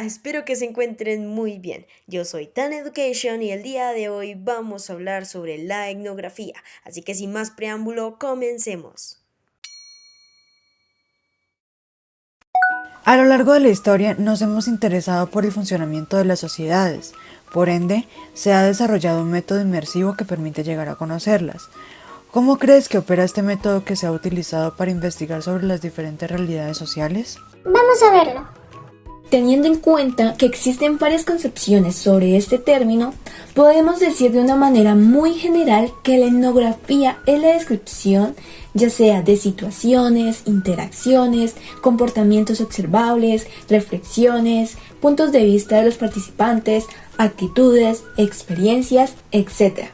espero que se encuentren muy bien. Yo soy Tan Education y el día de hoy vamos a hablar sobre la etnografía. Así que sin más preámbulo, comencemos. A lo largo de la historia nos hemos interesado por el funcionamiento de las sociedades. Por ende, se ha desarrollado un método inmersivo que permite llegar a conocerlas. ¿Cómo crees que opera este método que se ha utilizado para investigar sobre las diferentes realidades sociales? Vamos a verlo. Teniendo en cuenta que existen varias concepciones sobre este término, podemos decir de una manera muy general que la etnografía es la descripción, ya sea de situaciones, interacciones, comportamientos observables, reflexiones, puntos de vista de los participantes, actitudes, experiencias, etc.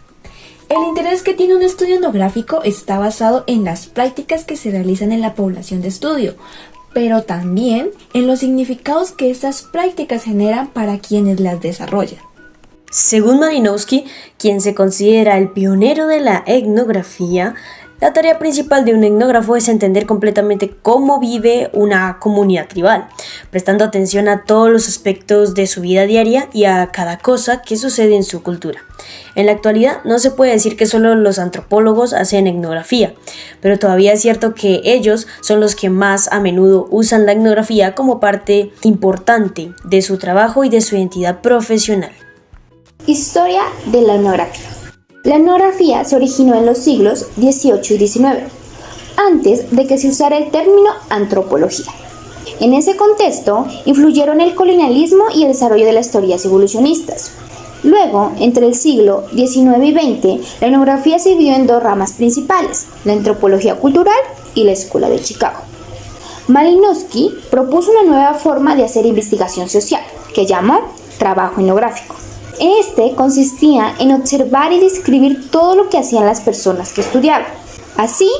El interés que tiene un estudio etnográfico está basado en las prácticas que se realizan en la población de estudio, pero también en los significados que estas prácticas generan para quienes las desarrollan. Según Malinowski, quien se considera el pionero de la etnografía, la tarea principal de un etnógrafo es entender completamente cómo vive una comunidad tribal, prestando atención a todos los aspectos de su vida diaria y a cada cosa que sucede en su cultura. En la actualidad no se puede decir que solo los antropólogos hacen etnografía, pero todavía es cierto que ellos son los que más a menudo usan la etnografía como parte importante de su trabajo y de su identidad profesional. Historia de la etnografía. La etnografía se originó en los siglos XVIII y XIX, antes de que se usara el término antropología. En ese contexto, influyeron el colonialismo y el desarrollo de las teorías evolucionistas. Luego, entre el siglo XIX y XX, la etnografía se dividió en dos ramas principales, la antropología cultural y la Escuela de Chicago. Malinowski propuso una nueva forma de hacer investigación social, que llamó trabajo etnográfico. Este consistía en observar y describir todo lo que hacían las personas que estudiaban. Así,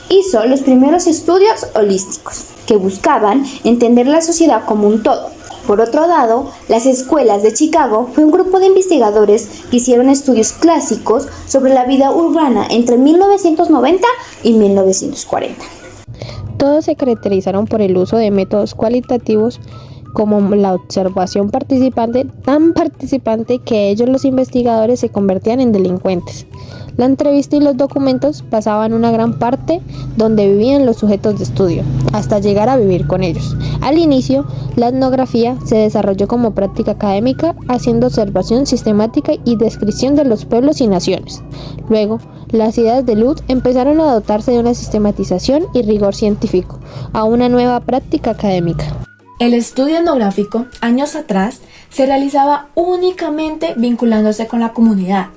hizo los primeros estudios holísticos, que buscaban entender la sociedad como un todo. Por otro lado, las escuelas de Chicago fue un grupo de investigadores que hicieron estudios clásicos sobre la vida urbana entre 1990 y 1940. Todos se caracterizaron por el uso de métodos cualitativos como la observación participante, tan participante que ellos, los investigadores, se convertían en delincuentes. La entrevista y los documentos pasaban una gran parte donde vivían los sujetos de estudio, hasta llegar a vivir con ellos. Al inicio, la etnografía se desarrolló como práctica académica, haciendo observación sistemática y descripción de los pueblos y naciones. Luego, las ideas de Lud empezaron a dotarse de una sistematización y rigor científico, a una nueva práctica académica. El estudio etnográfico, años atrás, se realizaba únicamente vinculándose con la comunidad,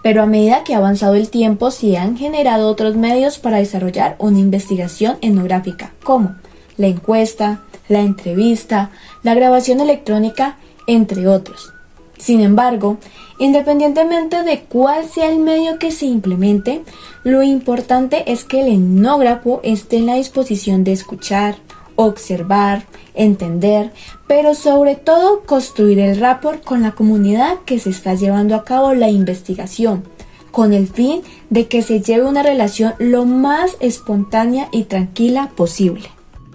pero a medida que ha avanzado el tiempo se han generado otros medios para desarrollar una investigación etnográfica, como la encuesta, la entrevista, la grabación electrónica, entre otros. Sin embargo, independientemente de cuál sea el medio que se implemente, lo importante es que el etnógrafo esté en la disposición de escuchar, observar, entender, pero sobre todo construir el rapport con la comunidad que se está llevando a cabo la investigación, con el fin de que se lleve una relación lo más espontánea y tranquila posible.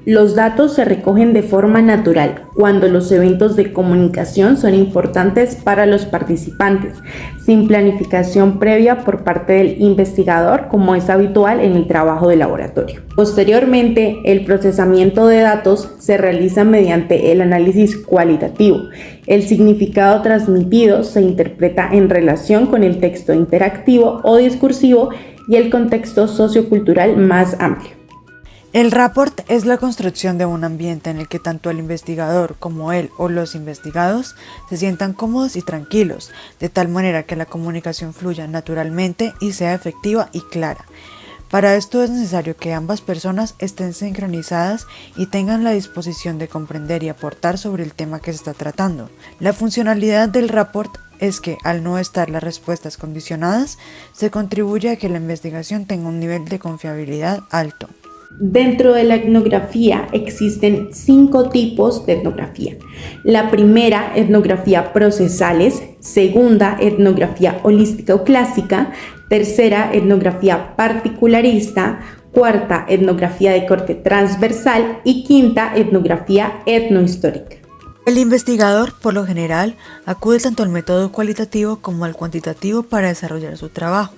Los datos se recogen de forma natural cuando los eventos de comunicación son importantes para los participantes, sin planificación previa por parte del investigador, como es habitual en el trabajo de laboratorio. Posteriormente, el procesamiento de datos se realiza mediante el análisis cualitativo. El significado transmitido se interpreta en relación con el texto interactivo o discursivo y el contexto sociocultural más amplio. El rapport es la construcción de un ambiente en el que tanto el investigador como él o los investigados se sientan cómodos y tranquilos, de tal manera que la comunicación fluya naturalmente y sea efectiva y clara. Para esto es necesario que ambas personas estén sincronizadas y tengan la disposición de comprender y aportar sobre el tema que se está tratando. La funcionalidad del rapport es que, al no estar las respuestas condicionadas, se contribuye a que la investigación tenga un nivel de confiabilidad alto. Dentro de la etnografía existen 5 tipos de etnografía. La primera, etnografía procesales; segunda, etnografía holística o clásica; tercera, etnografía particularista; cuarta, etnografía de corte transversal; y quinta, etnografía etnohistórica. El investigador, por lo general, acude tanto al método cualitativo como al cuantitativo para desarrollar su trabajo.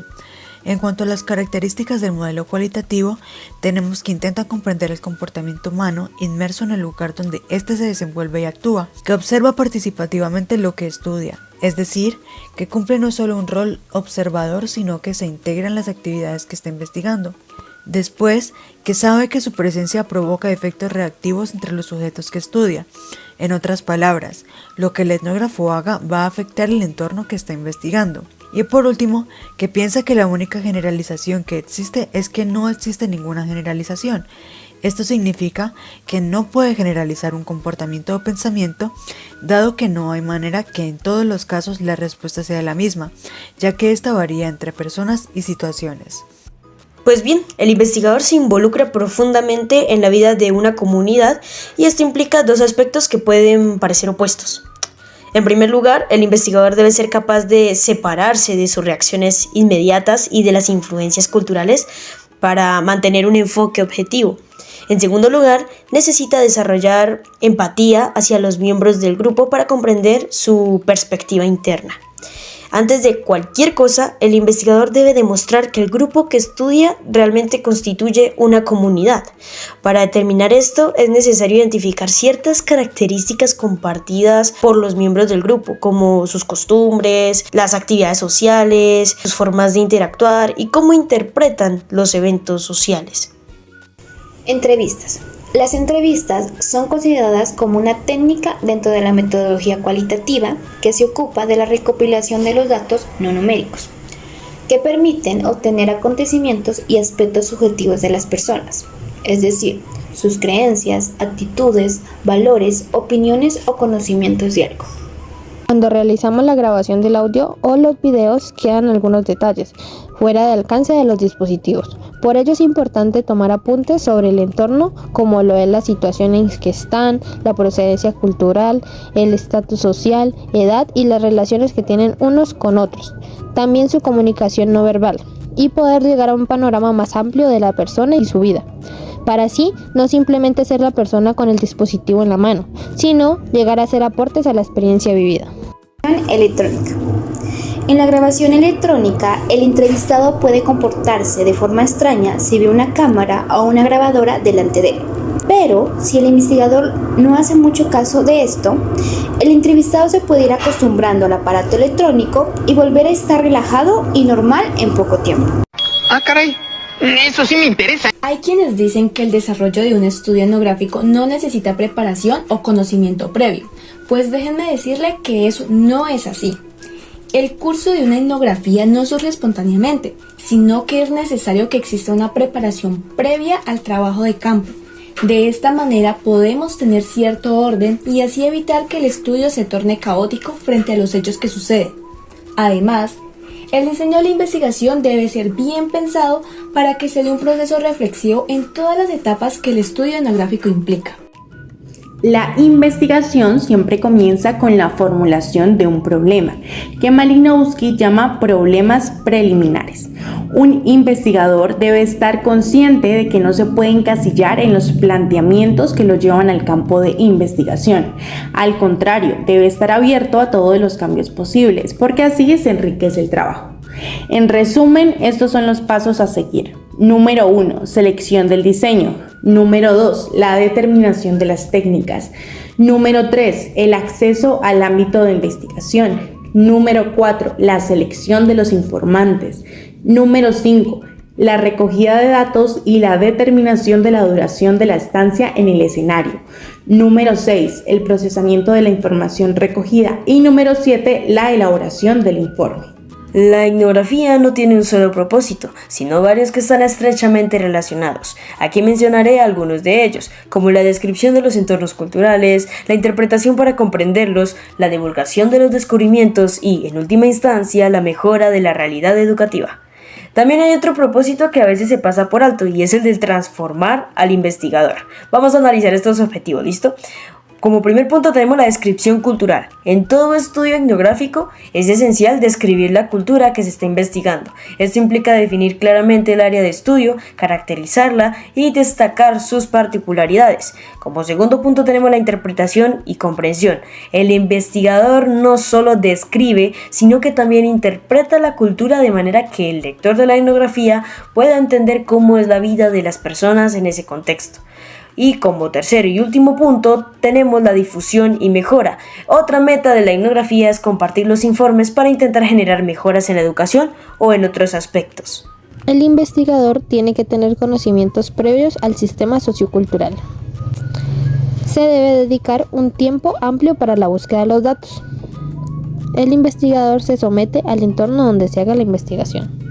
En cuanto a las características del modelo cualitativo, tenemos que intenta comprender el comportamiento humano inmerso en el lugar donde éste se desenvuelve y actúa, que observa participativamente lo que estudia, es decir, que cumple no solo un rol observador, sino que se integra en las actividades que está investigando. Después, que sabe que su presencia provoca efectos reactivos entre los sujetos que estudia. En otras palabras, lo que el etnógrafo haga va a afectar el entorno que está investigando. Y por último, que piensa que la única generalización que existe es que no existe ninguna generalización. Esto significa que no puede generalizar un comportamiento o pensamiento, dado que no hay manera que en todos los casos la respuesta sea la misma, ya que esta varía entre personas y situaciones. Pues bien, el investigador se involucra profundamente en la vida de una comunidad y esto implica dos aspectos que pueden parecer opuestos. En primer lugar, el investigador debe ser capaz de separarse de sus reacciones inmediatas y de las influencias culturales para mantener un enfoque objetivo. En segundo lugar, necesita desarrollar empatía hacia los miembros del grupo para comprender su perspectiva interna. Antes de cualquier cosa, el investigador debe demostrar que el grupo que estudia realmente constituye una comunidad. Para determinar esto, es necesario identificar ciertas características compartidas por los miembros del grupo, como sus costumbres, las actividades sociales, sus formas de interactuar y cómo interpretan los eventos sociales. Entrevistas. Las entrevistas son consideradas como una técnica dentro de la metodología cualitativa que se ocupa de la recopilación de los datos no numéricos, que permiten obtener acontecimientos y aspectos subjetivos de las personas, es decir, sus creencias, actitudes, valores, opiniones o conocimientos de algo. Cuando realizamos la grabación del audio o los videos quedan algunos detalles fuera de alcance de los dispositivos. Por ello es importante tomar apuntes sobre el entorno, como lo es la situación en que están, la procedencia cultural, el estatus social, edad y las relaciones que tienen unos con otros. También su comunicación no verbal y poder llegar a un panorama más amplio de la persona y su vida. Para así no simplemente ser la persona con el dispositivo en la mano, sino llegar a hacer aportes a la experiencia vivida. Electrónica. En la grabación electrónica, el entrevistado puede comportarse de forma extraña si ve una cámara o una grabadora delante de él. Pero si el investigador no hace mucho caso de esto, el entrevistado se puede ir acostumbrando al aparato electrónico y volver a estar relajado y normal en poco tiempo. Ah, caray, eso sí me interesa. Hay quienes dicen que el desarrollo de un estudio etnográfico no necesita preparación o conocimiento previo, pues déjenme decirle que eso no es así. El curso de una etnografía no surge espontáneamente, sino que es necesario que exista una preparación previa al trabajo de campo. De esta manera podemos tener cierto orden y así evitar que el estudio se torne caótico frente a los hechos que suceden. Además, el diseño de la investigación debe ser bien pensado para que se dé un proceso reflexivo en todas las etapas que el estudio etnográfico implica. La investigación siempre comienza con la formulación de un problema, que Malinowski llama problemas preliminares. Un investigador debe estar consciente de que no se puede encasillar en los planteamientos que lo llevan al campo de investigación. Al contrario, debe estar abierto a todos los cambios posibles, porque así se enriquece el trabajo. En resumen, estos son los pasos a seguir. Número 1, selección del diseño. Número 2, la determinación de las técnicas. Número 3, el acceso al ámbito de investigación. Número 4, la selección de los informantes. Número 5, la recogida de datos y la determinación de la duración de la estancia en el escenario. Número 6, el procesamiento de la información recogida. Y número 7, la elaboración del informe. La etnografía no tiene un solo propósito, sino varios que están estrechamente relacionados. Aquí mencionaré algunos de ellos, como la descripción de los entornos culturales, la interpretación para comprenderlos, la divulgación de los descubrimientos y, en última instancia, la mejora de la realidad educativa. También hay otro propósito que a veces se pasa por alto y es el de transformar al investigador. Vamos a analizar estos objetivos, ¿listo? Como primer punto tenemos la descripción cultural. En todo estudio etnográfico es esencial describir la cultura que se está investigando. Esto implica definir claramente el área de estudio, caracterizarla y destacar sus particularidades. Como segundo punto tenemos la interpretación y comprensión. El investigador no solo describe, sino que también interpreta la cultura de manera que el lector de la etnografía pueda entender cómo es la vida de las personas en ese contexto. Y como tercer y último punto tenemos la difusión y mejora. Otra meta de la etnografía es compartir los informes para intentar generar mejoras en la educación o en otros aspectos. El investigador tiene que tener conocimientos previos al sistema sociocultural. Se debe dedicar un tiempo amplio para la búsqueda de los datos. El investigador se somete al entorno donde se haga la investigación.